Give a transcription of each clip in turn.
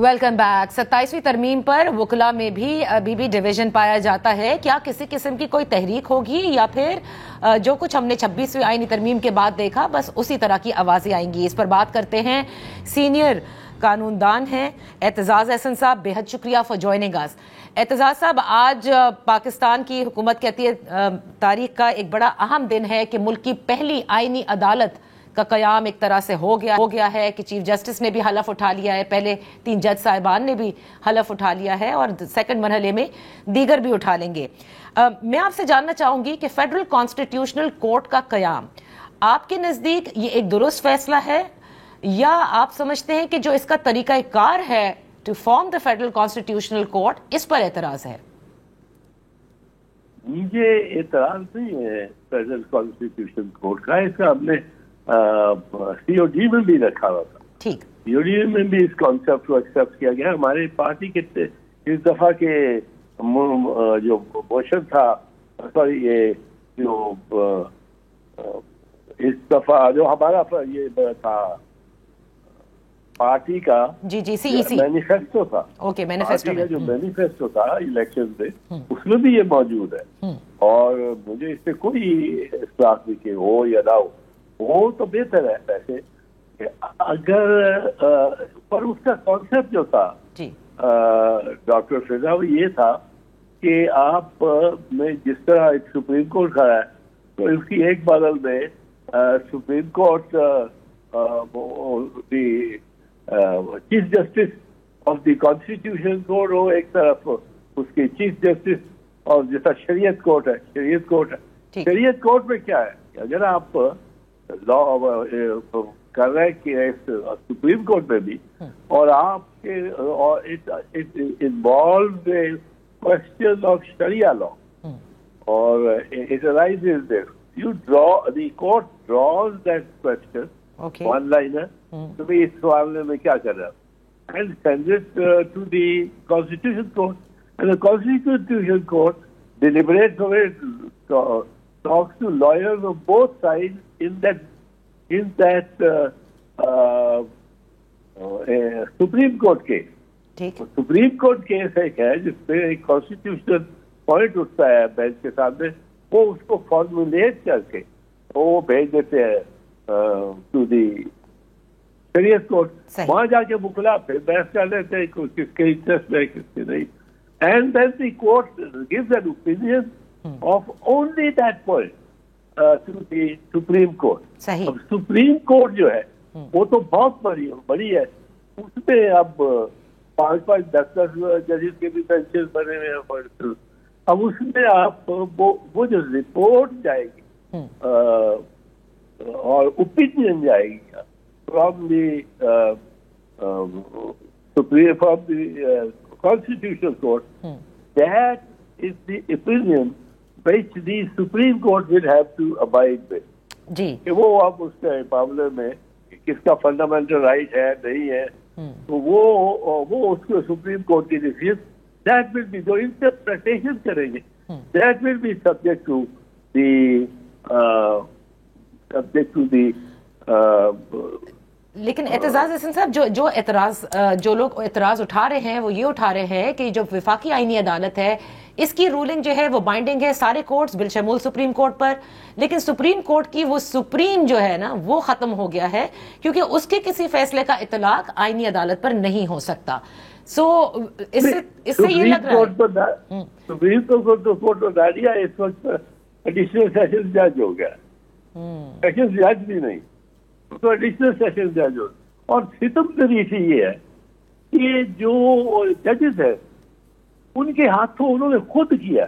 Welcome back. 27वीं तरमीम पर वकला में भी अभी भी डिवीजन पाया जाता है। क्या किसी किस्म की कोई तहरीक होगी या फिर जो कुछ हमने 26वीं आईनी तरमीम के बाद देखा बस उसी तरह की आवाज़ें आएंगी? इस पर बात करते हैं। सीनियर कानूनदान हैं एतजाज़ अहसन साहब। बेहद शुक्रिया फॉर जॉइनिंग अस। एतजाज़ साहब, आज पाकिस्तान की हुकूमत कहती है तारीख का एक बड़ा अहम दिन है कि मुल्क की पहली आईनी अदालत का क़याम एक तरह से हो गया है कि चीफ जस्टिस ने भी हलफ उठा लिया है, पहले 3 जज साहिबान ने भी हलफ उठा लिया है और सेकंड मरहले में दीगर भी उठा लेंगे। मैं आपसे जानना चाहूंगी कि फेडरल कॉन्स्टिट्यूशनल कोर्ट का क़याम आपके नज़दीक ये एक दुरुस्त फैसला है या आप समझते हैं कि जो इसका तरीक़ाकार है to form the federal constitutional court इस पर एतराज़ है? मुझे एतराज़ नहीं है फेडरल कॉन्स्टिट्यूशनल कोर्ट का। इसका हमने सीओडी में भी रखा हुआ था। ठीक, सीओडी में भी इस कॉन्सेप्ट को एक्सेप्ट किया गया। हमारे पार्टी के इस दफा के जो मोशन था, सॉरी ये जो इस दफा जो हमारा ये था पार्टी का जी सीईसी मैनिफेस्टो था। ओके, मैनिफेस्टो का जो मैनिफेस्टो था इलेक्शन से, उसमें भी ये मौजूद है। और मुझे इससे कोई इख्तिलाफ नहीं कि हो या ना हो तो बेहतर है वैसे। अगर पर उसका कॉन्सेप्ट जो था डॉक्टर फिजा वो ये था कि आप में जिस तरह एक सुप्रीम कोर्ट खड़ा है तो इसकी एक बगल में supreme court chief justice of the constitution court हो एक तरफ, उसके चीफ जस्टिस, और जैसा शरीयत कोर्ट है, शरीयत कोर्ट है। शरीयत कोर्ट में क्या है, अगर आप लॉ कर रहे हैं कि सुप्रीम कोर्ट में भी और आपके और इट इन्वॉल्व क्वेश्चन ऑफ शरिया लॉ और it arises there, you draw, the court draws that question, one liner, to be इस मामले में क्या कर रहा है, and sends it to the Constitution Court, and the Constitution Court deliberates over it, talks to lawyers of both sides in that Supreme Court case. Supreme court case एक है जिसमें एक कॉन्स्टिट्यूशनल पॉइंट उठता है बेंच के सामने, वो उसको फॉर्मुलेट करके वो भेज देते हैं टू दी शरीयत कोर्ट। वहां जाके मुकला फिर बहस कर लेते हैं किसके इंटरेस्ट में किसके नहीं, and then the court gives an opinion of only that point to the supreme court. अब सुप्रीम कोर्ट जो है वो तो बहुत बड़ी है, उसमें अब 5-5, 10-10 जजेस के भी बेंचेस बने हुए हैं। अब उसमें आप वो जो रिपोर्ट जाएगी और ओपिनियन जाएगी from the supreme from the constitutional court, that is the opinion which the supreme court will have to abide with. जी, कि वो अब उसके मामले में किसका फंडामेंटल राइट है नहीं है, तो वो उसको सुप्रीम कोर्ट की डिसीजन that will be, जो interpretation करेंगे, that will be subject to the लेकिन एतजाज़ हसन साहब जो लोग एतराज़ उठा रहे हैं वो ये उठा रहे हैं कि जो विफाकी आईनी अदालत है इसकी रूलिंग जो है वो बाइंडिंग है सारे कोर्ट्स बिलशमूल सुप्रीम कोर्ट पर, लेकिन सुप्रीम कोर्ट की वो सुप्रीम जो है ना वो खत्म हो गया है क्योंकि उसके किसी फैसले का इतलाक आईनी अदालत पर नहीं हो सकता। इससे ये लग रहा है सुप्रीम कोर्ट तो दादिया इस वक्त एडिशनल सेशन जज हो गया, सेशन जज भी नहीं तो एडिशनल सेशन जज हो। और सितमगरी से ये है कि जो जजेस है उनके हाथों उन्होंने खुद किया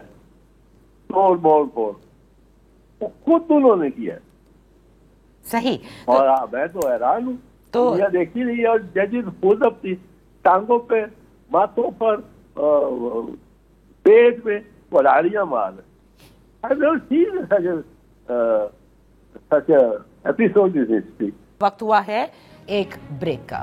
तोड़ मोड़ वो खुद उन्होंने किया। सही, और मैं तो हैरान हूँ, तो देखी नहीं है। और जजेस खुद अपनी टांगों पे, माथों पर, पेट में कुल्हाड़ियां मार रहे। वक्त हुआ है एक ब्रेक का।